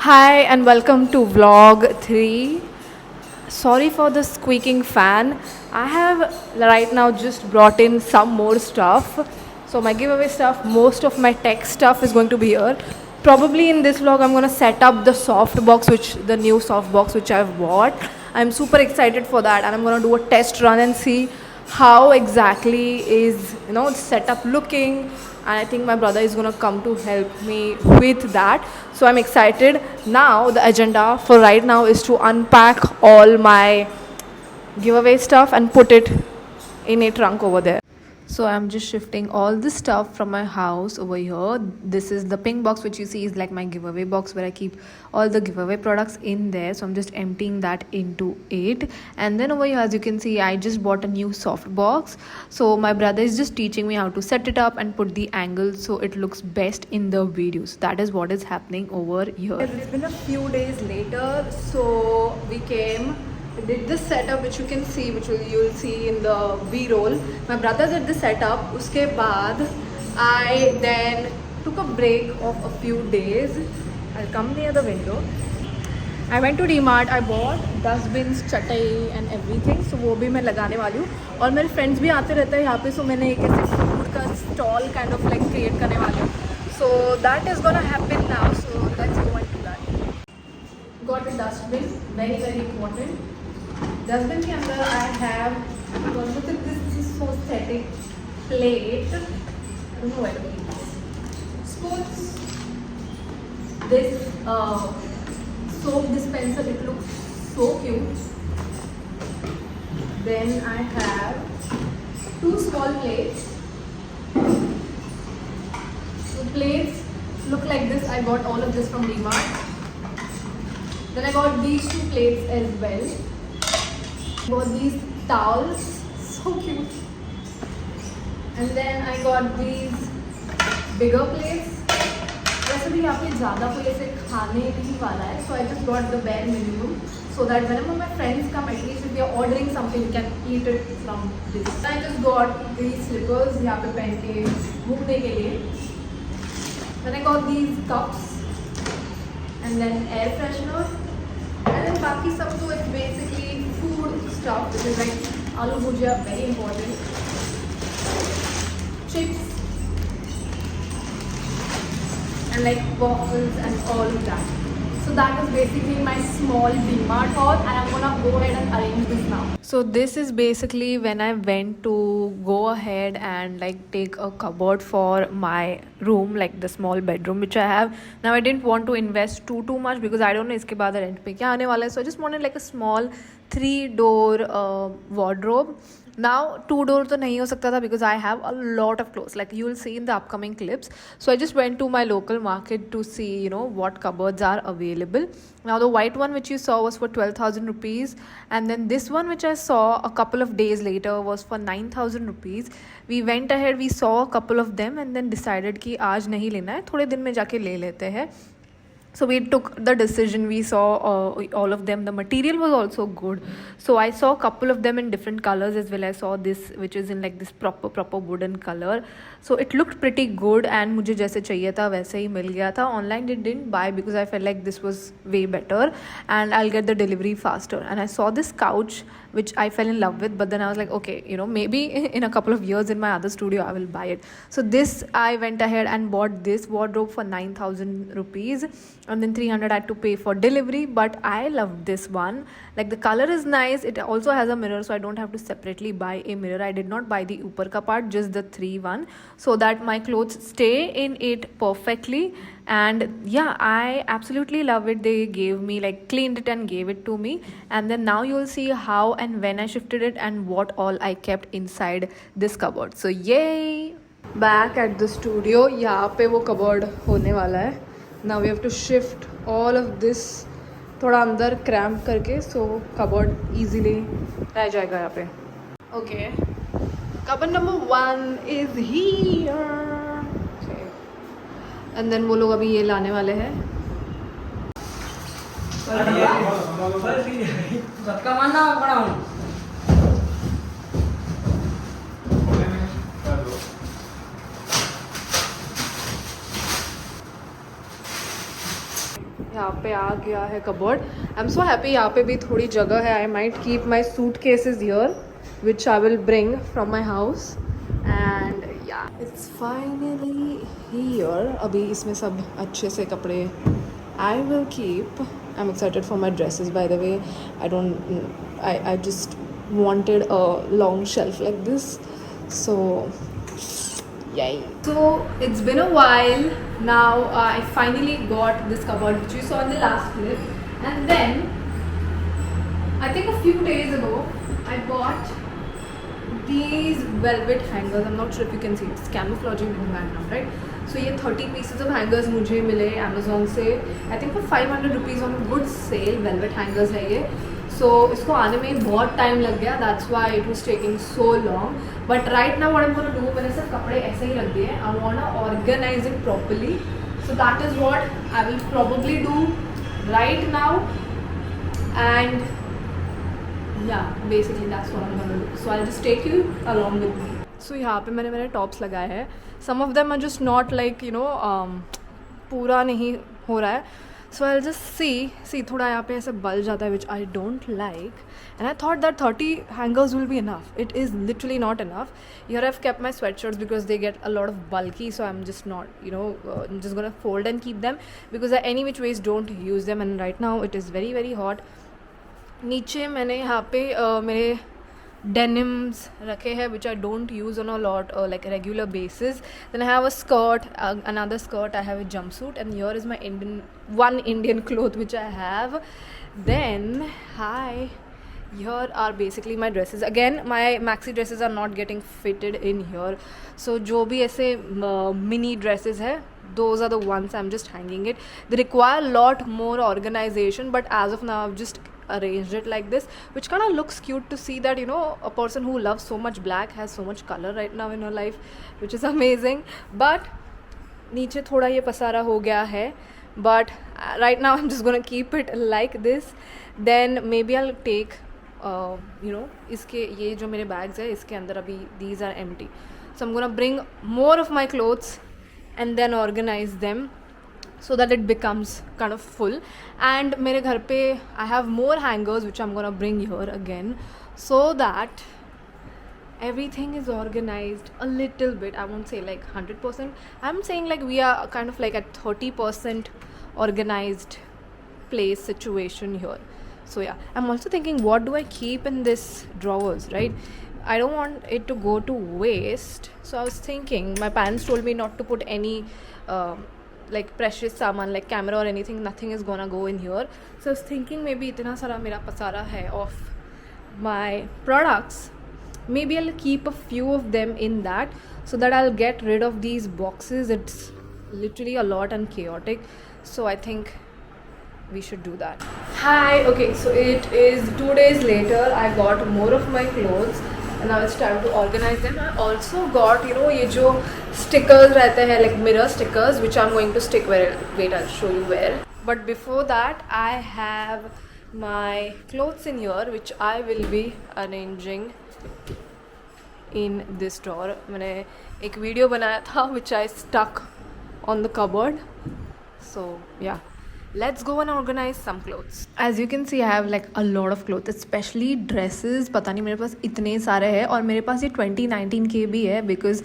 Hi and welcome to vlog 3. Sorry for the squeaking fan. I have right now just brought in some more stuff. So my giveaway stuff, most of my tech stuff is going to be here. Probably in this vlog I'm going to set up the soft box, the new soft box which I've bought. I'm super excited for that and I'm going to do a test run and see how exactly is the setup looking, and I think my brother is going to come to help me with that. So I'm excited. Now the agenda for right now is to unpack all my giveaway stuff and put it in a trunk over there. So I'm just shifting all the stuff from my house over here. This is the pink box which you see is like my giveaway box where I keep all the giveaway products in there. So I'm just emptying that into it. And then over here, as you can see, I just bought a new soft box. So my brother is just teaching me how to set it up and put the angle so it looks best in the videos. That is what is happening over here. It's been a few days later, so we did this setup which you can see, you'll see in the B-roll. My brother did the setup. Uske baad, I then took a break of a few days. I'll come near the window. I went to DMart. I bought dustbins, chatai and everything. So वो भी मैं लगाने वाली हूँ. और मेरे friends भी आते रहते हैं यहाँ पे. So मैंने एक ऐसे food का stall kind of like create करने वाली हूँ. So that is gonna happen now. So let's go and do that. Got a dustbin. Very very important. Dustbin के अंदर I have, look at this so aesthetic plate. I don't know where to keep this. Spoons. This soap dispenser, it looks so cute. Then I have two small plates. The plates look like this. I got all of this from DMart. Then I got these two plates as well. Got these towels, so cute. And then I got these bigger plates. वैसे भी यहाँ पे ज़्यादा कोई ऐसे खाने नहीं वाला है, so I just got the bare minimum so that whenever my friends come, at least if we are ordering something, we can eat it from this. I just got these slippers यहाँ पे पहन के घूमने के लिए. Then I got these cups and then air freshener. And then बाकी सब तो it's basically food stuff, which is like aloo bhujia, very important, chips, and like waffles and all of that. So that is basically my small DMart haul, and I'm gonna go ahead and arrange this now. So this is basically when I went to go ahead and like take a cupboard for my room, like the small bedroom which I have. Now I didn't want to invest too much because I don't know इसके बाद rent पे क्या आने वाला है. So I just wanted like a small 3-door wardrobe. Now 2-door तो नहीं हो सकता था because I have a lot of clothes, like you will see in the upcoming clips. So I just went to my local market to see what cupboards are available. Now the white one which you saw was for 12,000 rupees, and then this one which I saw a couple of days later was for 9,000 rupees. We went ahead, we saw a couple of them and then decided कि आज नहीं लेना है, थोड़े दिन में जाके ले लेते हैं. So we took the decision. We saw all of them. The material was also good. So I saw a couple of them in different colors as well. I saw this which is in like this proper wooden color. So it looked pretty good and मुझे जैसे चाहिए था वैसे ही मिल गया था. Online I didn't buy because I felt like this was way better and I'll get the delivery faster. And I saw this couch which I fell in love with, but then I was like, okay, maybe in a couple of years in my other studio I will buy it. So this, I went ahead and bought this wardrobe for 9,000 rupees, and then 300 I had to pay for delivery. But I love this one. Like the color is nice. It also has a mirror, so I don't have to separately buy a mirror. I did not buy the upper ka part, just the 3 one, so that my clothes stay in it perfectly. And yeah, I absolutely love it. They gave me like cleaned it and gave it to me, and then now you'll see how and when I shifted it and what all I kept inside this cupboard. So yay, back at the studio. यहाँ पे वो cupboard होने वाला है. Now we have to shift all of this थोड़ा अंदर cramp करके, so cupboard easily रह जाएगा यहाँ पे. Okay, cupboard number 1 is here. And then वो लोग अभी ये लाने वाले हैं. यहाँ पे आ गया है cupboard. I am so happy. यहाँ पे भी थोड़ी जगह है. I might keep my suit cases here which I will bring from my house. And या इट्स फाइनली हियर. अभी इसमें सब अच्छे से कपड़े I will keep. I am excited for my dresses by the way. I just wanted a long shelf like this, so yay. So it's been a while now. I finally got this cupboard which you saw in the last clip, and then I think a few days ago I bought these velvet hangers. I'm not sure if you can see, it's camouflaging in the background, right? So ये 30 pieces of hangers मुझे मिले Amazon से. I think for 500 rupees on a good sale. Velvet hangers है ये. So इसको आने में बहुत टाइम लग गया. That's why it was taking so long. But right now what I'm going to do, मैंने सिर्फ कपड़े ऐसे ही रख दिए. I want to organize it properly. So that is what I will probably do right now. And yeah, basically that's what I'm going to do. So I'll just take you along with me. So यहाँ पे मैंने मेरे tops लगाए हैं. Some of them are just not like, you know, पूरा नहीं हो रहा है. So I'll just see थोड़ा यहाँ पे ऐसे बल जाता है which I don't like. And I thought that 30 hangers will be enough. It is literally not enough. Here I've kept my sweatshirts because they get a lot of bulky. So I'm just not, you know, I'm just gonna fold and keep them because I any which ways don't use them. And right now it is very very hot. नीचे मैंने यहाँ पे मेरे denims रखे हैं which I don't use on a lot like a regular basis. Then I have a skirt, another skirt, I have a jumpsuit, and here is my one Indian cloth which I have. Then here are basically my dresses. Again my maxi dresses are not getting fitted in here, so जो भी ऐसे mini dresses है, those are the ones I'm just hanging it. They require a lot more organization, but as of now I've just arranged it like this, which kind of looks cute to see that, you know, a person who loves so much black has so much color right now in her life, which is amazing. But नीचे थोड़ा ये पसारा हो गया है, but right now I'm just gonna keep it like this. Then maybe I'll take you know, इसके ये जो मेरे bags है इसके अंदर अभी these are empty, so I'm gonna bring more of my clothes and then organize them so that it becomes kind of full. And मेरे घर पे I have more hangers which I'm gonna bring here again, so that everything is organized a little bit. I won't say like 100%. I'm saying like we are kind of like at 30% organized place situation here. So yeah, I'm also thinking what do I keep in this drawers, right? I don't want it to go to waste. So I was thinking, my parents told me not to put any like precious saman like camera or anything. Nothing is gonna go in here. So I was thinking maybe itna sara mera pasara hai of my products, maybe I'll keep a few of them in that so that I'll get rid of these boxes. It's literally a lot and chaotic, so I think we should do that. Hi, okay, so it is 2 days later. I got more of my clothes and now it's time to organize them. I also got, you know, ये जो stickers रहते हैं like mirror stickers which I'm going to stick where, wait, I'll show you where. But before that I have my clothes in here which I will be arranging in this drawer. मैंने एक video बनाया था which I stuck on the cupboard. So yeah, let's go and organize some clothes. As you can see, I have like a lot of clothes, especially dresses. पता नहीं मेरे पास इतने सारे हैं और मेरे पास ये 2019 के भी है because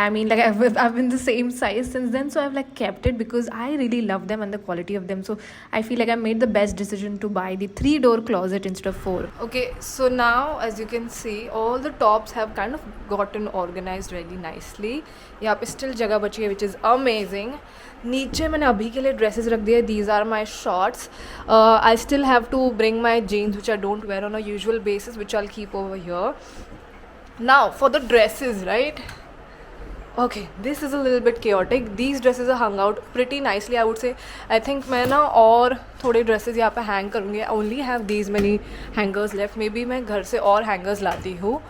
I mean like I've been the same size since then, so I've like kept it because I really love them and the quality of them. So I feel like I made the best decision to buy the 3-door closet instead of 4. Okay, so now as you can see, all the tops have kind of gotten organized really nicely. यहाँ पे still जगह बची है which is amazing. नीचे मैंने अभी के लिए ड्रेसेस रख दिए. These are my shorts. I still have to bring my jeans which I don't wear on a usual basis, which I'll keep over here. Now for the dresses, right? Okay, this is a little bit chaotic. These dresses are hung out pretty nicely, I would say. I think मैं ना और थोड़े dresses यहाँ पे hang करूँगी. I only have these many hangers left. Maybe मैं घर से और hangers लाती हूँ.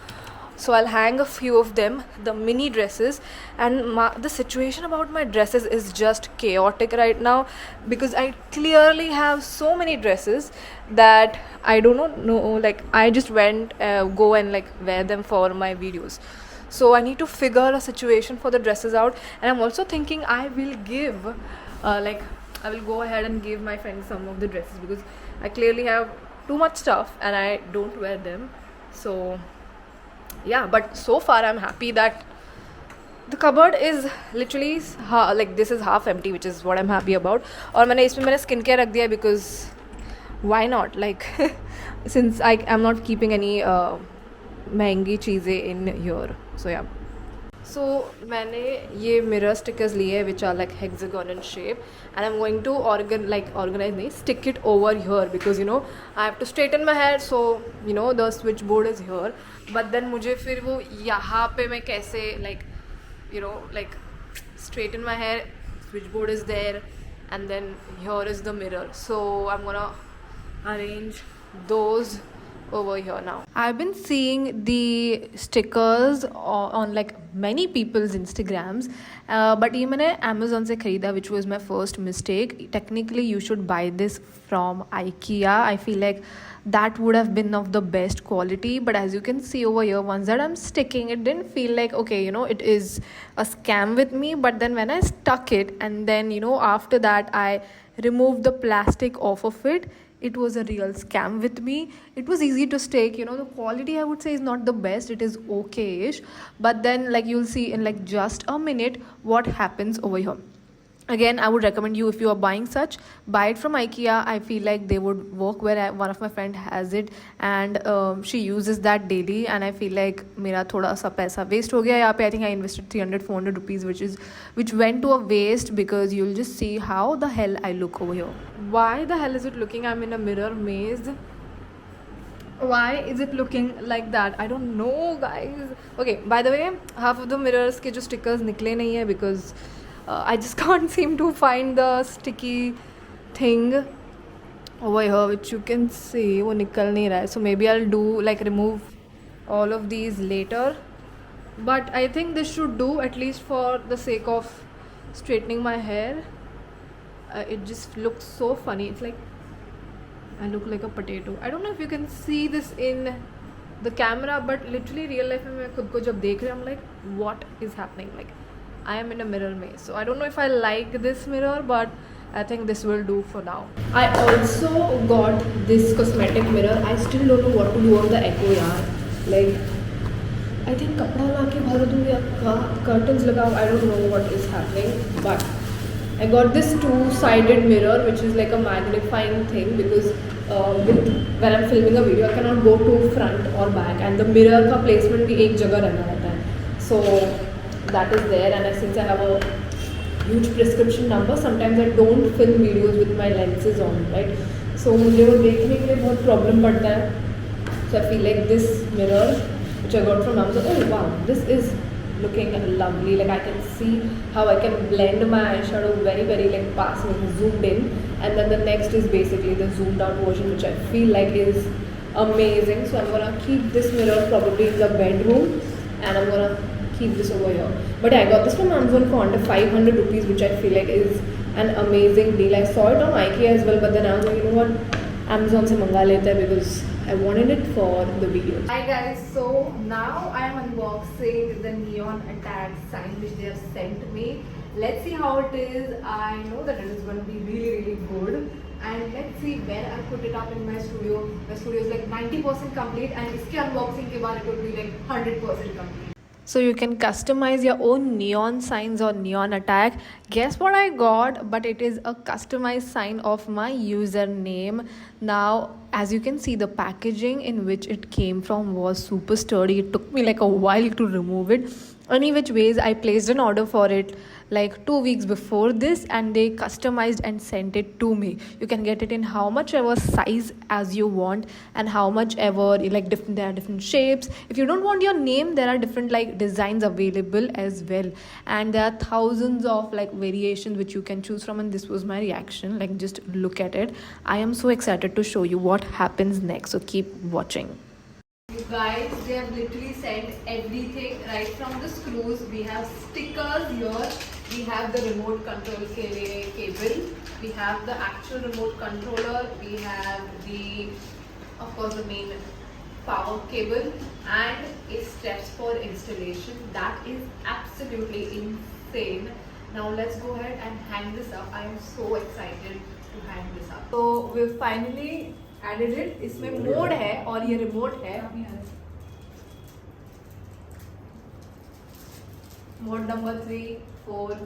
So I'll hang a few of them, the mini dresses. And the situation about my dresses is just chaotic right now because I clearly have so many dresses that I don't know, like I just went go and like wear them for my videos. So I need to figure a situation for the dresses out, and I'm also thinking I will give like I will go ahead and give my friends some of the dresses because I clearly have too much stuff and I don't wear them. So yeah, but so far I'm happy that the cupboard is literally like this is half empty, which is what I'm happy about. और मैंने इसमें मैंने skincare रख दिया because why not, like since I am not keeping any महंगी चीज़ें in here. So yeah. So मैंने ये mirror stickers लिए हैं which are like hexagon in shape and I'm going to organize नहीं, stick it over here because you know I have to straighten my hair, so you know the switchboard is here, but then मुझे फिर वो यहाँ पे मैं कैसे like you know like straighten my hair, switchboard is there and then here is the mirror, so I'm gonna arrange those over here now. I've been seeing the stickers on like many people's Instagrams, but ये मैंने Amazon से खरीदा, which was my first mistake. Technically you should buy this from IKEA. I feel like that would have been of the best quality, but as you can see over here, once that I'm sticking, it didn't feel like okay, you know, it is a scam with me. But then when I stuck it and then you know after that I removed the plastic off of it, it was a real scam with me. It was easy to stick, you know, the quality I would say is not the best, it is okay-ish, but then like you'll see in like just a minute what happens over here. Again, I would recommend you, if you are buying such, buy it from IKEA. I feel like they would work where one of my friend has it and she uses that daily, and I feel like मेरा थोड़ा सा पैसा waste हो गया यहाँ पे. I think I invested 300-400 rupees which went to a waste because you'll just see how the hell I look over here. Why the hell is it looking I'm in a mirror maze? Why is it looking like that? I don't know, guys. Okay, by the way, half of the mirrors के जो stickers निकले नहीं है because I just can't seem to find the sticky thing over here, which you can see वो निकल नहीं रहा है. So maybe I'll do like remove all of these later, but I think this should do at least for the sake of straightening my hair. It just looks so funny. It's like I look like a potato. I don't know if you can see this in the camera, but literally real life में मैं खुद को जब देख रही हूँ I'm like what is happening, like I am in a mirror maze. So I don't know if I like this mirror, but I think this will do for now. I also got this cosmetic mirror. I still don't know what to do on the Echo yaar. Like I think kapda ला के भर दूँ या curtains लगाऊँ. I don't know what is happening, but I got this two-sided mirror which is like a magnifying thing because when I'm filming a video I cannot go to front or back, and the mirror का placement भी एक जगह रहना रहता है. So that is there, and since I have a huge prescription number, sometimes I don't film videos with my lenses on, right? So मुझे वो देखने के लिए बहुत problem पड़ता है. So I feel like this mirror which I got from Amazon, oh wow, this is looking lovely. Like I can see how I can blend my eyeshadow very like passing zoomed in, and then the next is basically the zoomed out version, which I feel like is amazing. So I'm gonna keep this mirror probably in the bedroom, and I'm gonna keep this over here. But yeah, I got this from Amazon for under 500 rupees, which I feel like is an amazing deal. I saw it on IKEA as well, but then I was like, you know what, Amazon se manga lete hai because I wanted it for the video. Hi guys, so now I am unboxing the neon attack sign which they have sent me. Let's see how it is. I know that it is going to be really good, and let's see when I put it up in my studio. My studio is like 90% complete, and iske unboxing ke baad it would be like 100% complete. So you can customize your own neon signs or neon attack. Guess what I got? But it is a customized sign of my username. Now, as you can see, the packaging in which it came from was super sturdy. It took me like a while to remove it. Any which ways, I placed an order for it like 2 weeks before this, and they customized and sent it to me. You can get it in how much ever size as you want, and how much ever like different, there are different shapes. If you don't want your name, there are different like designs available as well, and there are thousands of like variations which you can choose from. And this was my reaction, like just look at it. I am so excited to show you what happens next, so keep watching. You guys, they have literally sent everything right from the screws. We have stickers here. We have the remote control cable. We have the actual remote controller. We have the, of course, the main power cable, and it steps for installation. That is absolutely insane. Now let's go ahead and hang this up. I am so excited to hang this up. So we've finally added it. इसमें mode है और ये remote है. Mode number 3, 4,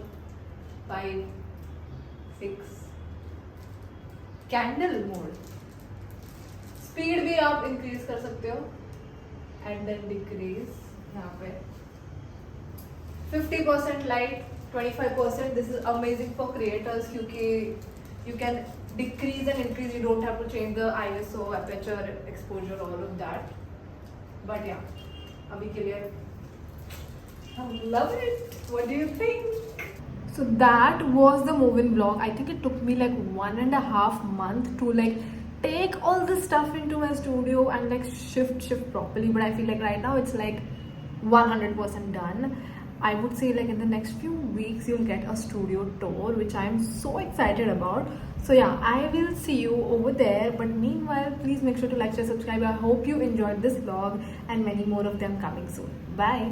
5, 6. Candle mode. Speed भी आप increase कर सकते हो and then decrease. यहाँ पे 50% light, 25%. This is amazing for creators क्योंकि you can decrease and increase. You don't have to change the ISO, aperture, exposure, all of that. But yeah, अभी के लिए I love it. What do you think? So that was the move-in vlog. I think it took me like 1.5 months to like take all this stuff into my studio and like shift properly. But I feel like right now it's like 100% done. I would say like in the next few weeks you'll get a studio tour, which I am so excited about. So yeah, I will see you over there. But meanwhile, please make sure to like, share, subscribe. I hope you enjoyed this vlog and many more of them coming soon. Bye.